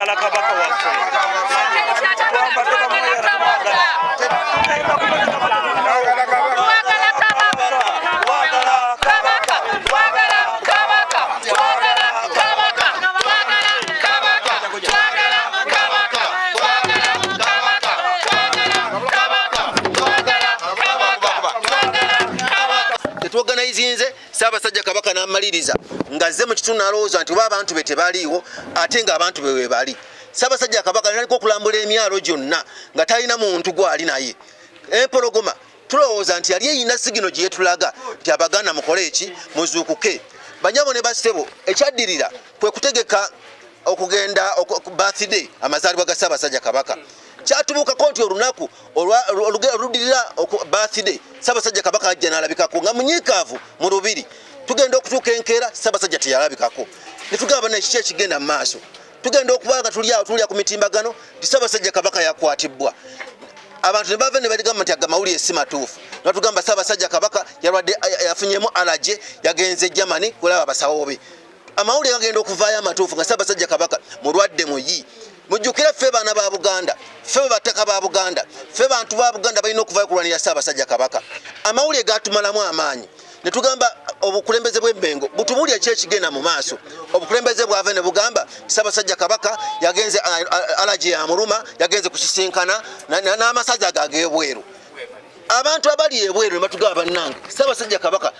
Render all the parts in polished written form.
twagala kabaka waffe Organizinze Ssaabasajja Kabaka n'amaliriza ngazze mu kitundu alowooza nti abantu be tebaliiwo ate ng'abantu be weebali. Ssaabasajja Kabaka aliko okulambula emyalo gyonna nga talina muntu gwali naye. Empologoma tulowooza nti yali eyina sigino gye yetulaga nti Abaganda mukole eki muzuukuke. Banyabo ne bassebo ekyaddirira kwe kutegeka okugenda birthday amazaalibwa ga Ssaabasajja Kabaka. Kyatubukako nti olunaku oluddirira birthday Ssaabasajja Kabaka ajja n'alabikako nga munyiikaavu mu lubiri. Tugenda okutuuka enkeera Ssaabasajja teyalabikako. Ne tugamba n'ekiki ekigenda mu maaso. Tugenda okuba nga tulya ku mitimbagano nti Ssaabasajja Kabaka yakwatibwa. Abantu ne bava ne baligamba nti agamawulire si matuufu. Natugamba Ssaabasajja Kabaka yalwadde yafunyemu alaje yagenze Germany kulaba abasawo be. Amawulire gagenda okuvaayo amatuufu nga Ssaabasajja Kabaka mulwadde muyi. Mujjukira ffe baana ba Buganda, ffe battaka ba Buganda, ffe bantu ba Buganda balina okuvaayo kulwanira Ssaabasajja Kabaka. Amawulire gatumalamu amaanyi. Ne tugamba obukulembeze bw'Emmengo butubulya ki ekigenda mu maaso. Obukulembeze bwave ne bugamba Ssaabasajja Kabaka yagenze alaje ya muluma, yagenze kusisinkana n'amasaza ag'ebweru. Abantu abali ebweru ne batugamba bannange Ssaabasajja Kabaka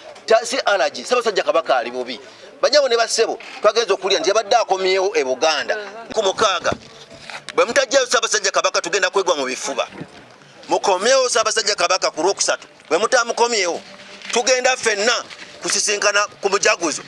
si alaje, Ssaabasajja Kabaka ali bubi. Banyabo ne bassebo twagenze okulya nti yabadde akomyewo e Buganda ku mukaaga. Bwe mutajjayo Ssaabasajja Kabaka tugenda kwegwa mu bifuba. Mukomyewo Ssaabasajja Kabaka ku Lwokusatu. Bwe mutamukomyewo tugenda ffenna kusisinkana ku mujaguzo.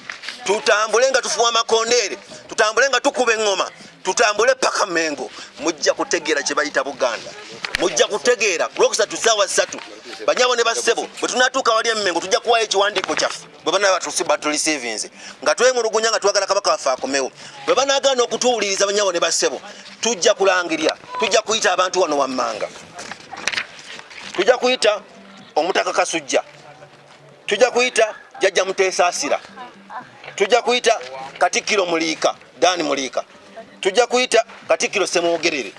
Tutambule nga tufuwa amakondeere, tutambule nga tukuba eŋŋoma, tutambule paka Mmengo. Mujja kutegeera kye bayita Buganda. Mujja kutegeera ku Lwokusatu ssaawa 3. Banyabo ne bassebo bwe tunatuuka wali Emmengo tujja kuwayo ekiwandiiko kyaffe. Bwe banaba batulisiivinze nga twemulugunya nga twagala Kabaka waffe akomewo. Bwe banaagaana okutuwuliriza banyabo ne bassebo tujja kulangirira, tujja kuyita abantu wano wammanga. Tujja kuyita Omutaka Kasujja, tujja kuyita Jjajja Muteesa Asira, tujja kuyita Katikkiro Muliika, Daani Muliika, tujja kuyita Katikkiro Ssemwogerere.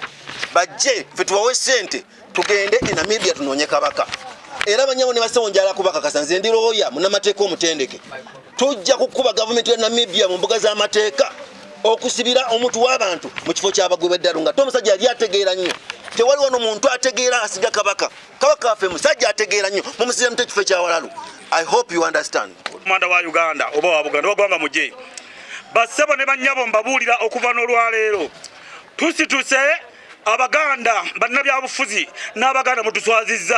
Bajje ffe tubawe ssente tugende e Namibia tunoonye Kabaka. Era banyabo ne bassebo njala kubakakasa nze ndi looya munnamateeka omutendeke. Tujja kukuba gavumenti ya Namibia mu mbuga z'amateeka okusibira omuntu w'abantu mu kifo ky'abagwe b'eddalu nga omusajja yali ategeera nnyo. Tewali wano muntu ategeera asiga Kabaka. Kabaka waffe musajja ategeera nnyo mumusire mu kifo kya Walalu. I hope you understand. Komanda wa Uganda oba wa Buganda wagwanga mujje. Bassebo ne banyabo mbabuulira okuva n'olwaleero. Tusituse Abaganda bannabyabufuzi n'Abaganda mutuswazizza.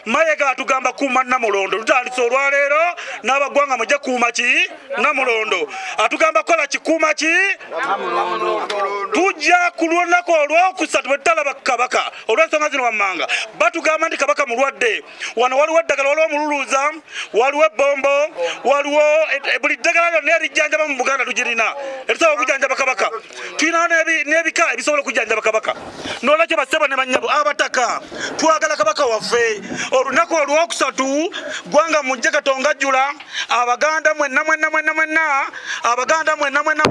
Mayiga atugamba kuuma Namulondo. Tutandise olwaleero n'abagwanga mujje kuuma ki Namulondo. Atugamba kola kikuuma ki Namulondo. Tujja ku lunaku olwokusatu bwe tutalaba Kabaka olw'ensonga zino wammanga. Batugamba nti Kabaka mulwadde. Wano waliwo eddagala, waliwo omululuuza, waliwo ebbombo, waliwo buli ddagala lyonna erijjanjaba mu Buganda tugirina. Erisobola okujjanjaba Kabaka. Tulina n'ebika ebisobola okujjanjaba Kabaka. Nolwekyo bassebo ne bannyabo abataka twagala Kabaka waffe. Olunaku olwokusatu gwanga mujje Katonga jjula Abaganda mwenna Abaganda mwenna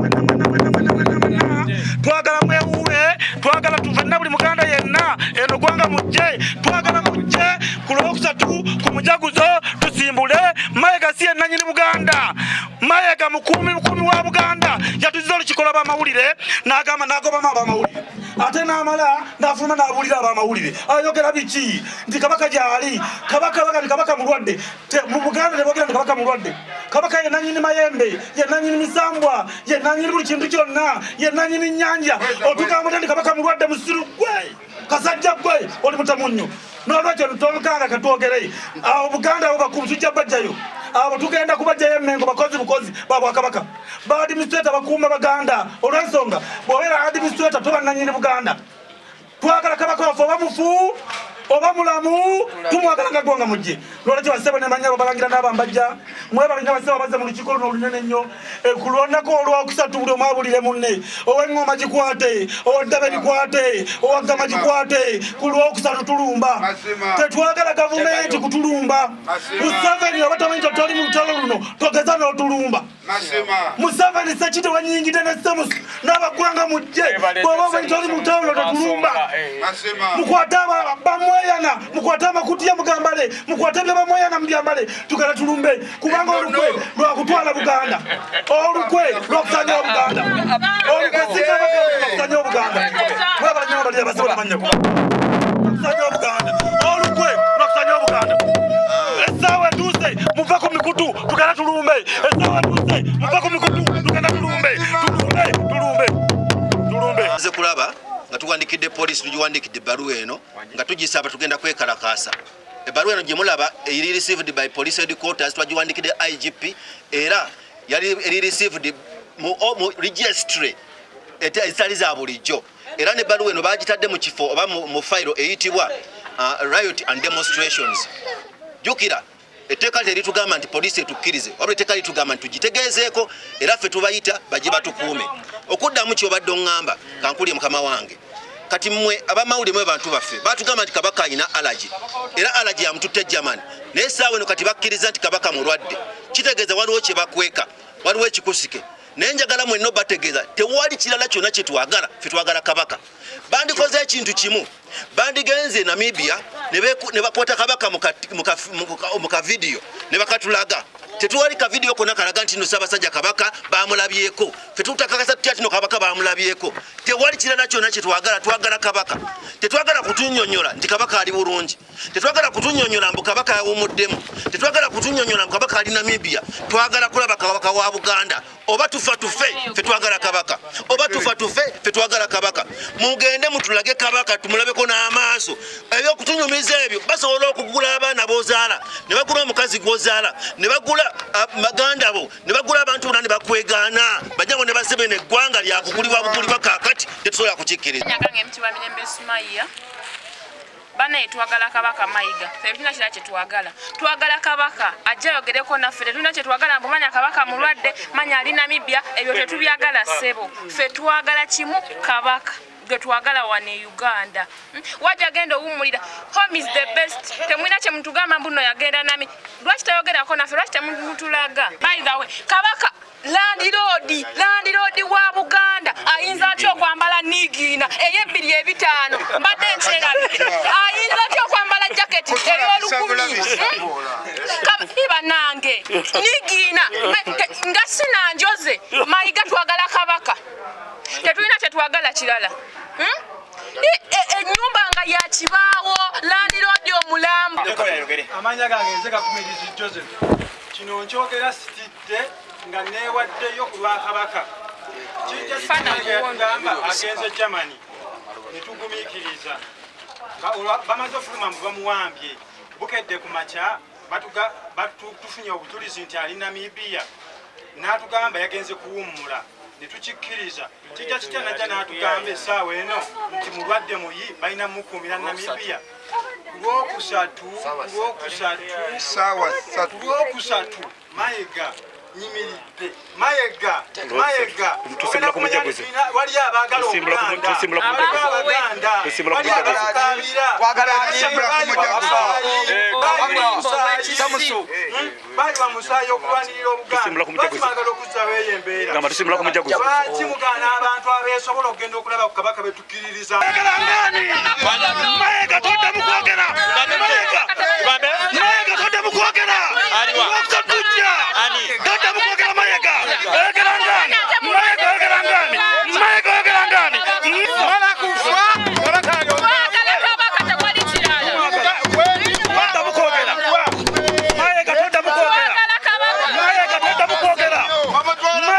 twagala mwewuule, twagala tuvenna buli Muganda yenna eno gwanga mujje, twagala mujje ku Lwokusatu ku mujaguzo tusimbule. Mayiga si yenna Buganda, Mayiga mukumi wa Buganda yatuziza olukikola b'amawulire n'agamba n'agobamu ab'amawulire ate n'amala n'afuluma n'abuulira ab'amawulire ayogera biki nti Kabaka gyali Kabaka mulwadde. Mu Buganda tebogera nti Kabaka mulwadde. Kabaka ye nannyini mayembe, ye nannyini misambwa, ye nannyini buli kintu kyonna, ye nannyini nnyanja. Otugamba nti Kabaka mulwadde musiru gwe kasajja gwe oli mutamunnyo. N'olwekyo tonkaanga katwogere awo Buganda abo bakulu tujja bajjayo. Abo tugenda kubajjayo Emmengo bukozi ba Bwakabaka. Ba administrator bakuuma Baganda olw'ensonga bw'obeera administrator toba nannyini Buganda. Twagala Kabaka waffe oba mufu oba mulamu tumwagala nga gwanga mujje. Lwekyo bassebo ne bannyabo balangira n'abambajja mwebalinga bassebo bazze mu lukiiko luno olunene ennyo ku lunaku olwokusatu buli omu abulire munne. Ow'eŋŋoma gikwate, ow'eddabe likwate, ow'aggama gikwate. Ku Lwokusatu tulumba. Tetwagala gavumenti kutulumba. Museveni oba tamanyi toli mu lutalo luno togeza n'otulumba. Museveni Sachite wanyingide ne Samus n'abagwanga mujje bw'oba bayitali mu ttawulo tetulumba mukwata bamweyana mukwata amakutiya mugambale mukwata bya bamweyana mubyambale tugala tulumbe kubanga olukwe lwakutwala Buganda olukwe lwakusanya Buganda olukwe sikusanya Buganda mwabalanya bali abasaba manya kusanya Buganda olukwe lwakusanya Buganda esawa tuze muva ku mikutu tugala tulumbe esawa tuze muva ku mikutu tugala tulumbe nze kulaba nga tuwandikidde police tugiwandikidde ebbaluwa eno nga tugisaba tugenda kwekalakasa ebbaluwa eno gye mulaba eri received by police headquarters twagiwandikidde IGP era yali eri received mu registry ezitali za bulijjo era n'ebbaluwa eno bagitadde mu kifo oba mu file eyitibwa riot and demonstrations jukira etteeka teritugamba nti poliisi etukkirize wabula etteeka litugamba nti tugitegeezeeko era ffe tubayita bajje batukuume okuddamu kyobadde oŋŋamba kankulye mukama wange kati mmwe abamawulire mwe bantu baffe batugamba nti kabaka alina alaji era alaji yamututte Germany naye essaawa eno kati bakkiriza nti kabaka mulwadde kitegeeza waliwo kye bakweka waliwo ekikusike naye njagala mwenna bategeeza tewali kirala kyonna kye twagala ffe twagala kabaka bandikoze ekintu kimu bandigenze Namibia ne bakwata kabaka mu kavidiyo ne bakatulaga tetuwali kavidiyo konna kalaga nti no Ssaabasajja kabaka bamulabyeko ffe tutakakasa tutya tino kabaka bamulabyeko tewali kirala kyonna kye twagala kabaka tetwagala kutunyonyola nti kabaka ali bulungi tetwagala kutunyonyola mbu kabaka yawumuddemu tetwagala kutunyonyola mbu kabaka ali Namibia twagala kulaba kabaka wa Buganda oba tufa tufe ffe twagala kabaka oba tufa tufe ffe twagala kabaka mugende mutulage kabaka tumulabeko n'amaaso ebyokutunyumiza ebyo basobola okugula abaana bozaala ne bagula omukazi gwozaala ne bagula baganda bo ne bagula abantu bonna ne bakwegaana bajjango ne basebe neggwanga lyakugulibwa kaakati tetusobola kukikkiriza bana twagala kabaka Mayiga ffe tulina kira kye twagala kabaka ajja yogereko naffe tetulina kye twagala mbu manya kabaka mulwadde manya ali Namibia ebyo tetubyagala ssebo ffe twagala kimu kabaka gwe twagala wane Uganda wajja genda owummulira home is the best temwina kye mutugamba mbu nno yagenda nami lwaki tayogerako naffe lwaki temutulaga by the way kabaka landlord wa Buganda ayinza atya okwambala nigiina ey'2,500 mbadde nkyerabidde ayinza atya okwambala jaketi ey'olukumi ibanange nigiina nga sinanjoze Mayiga twagala kabaka tetulina kyetwagala kirala ennyumba nga yakibaawo landlord omulambo amanya gange nze Gakumirizi Joseph kino nkyogera sitidde nga neewaddeyo ku lwa kabaka kijjagamba agenze Germany netugumiikiriza bamaze ofuluma mbu bamuwambye bukedde ku makya tufunye obujulizi nti ali Namibia n'atugamba yagenze kuwummula netukikkiriza kijja kitya najja n'atugamba essaawa eno nti mulwadde muyi balina mukuumira Namibia lwokusatu Mayiga nyimiridde Mayiga tusimbula ku mujaguzi wali abagala Abaganda bali bamusaayi okulwanirira Obuganda bagala okuzzawo eyo embeera kimugana abantu abeesobola okugenda okulaba ku kabaka betukkiririza Mayiga toddamu kwogera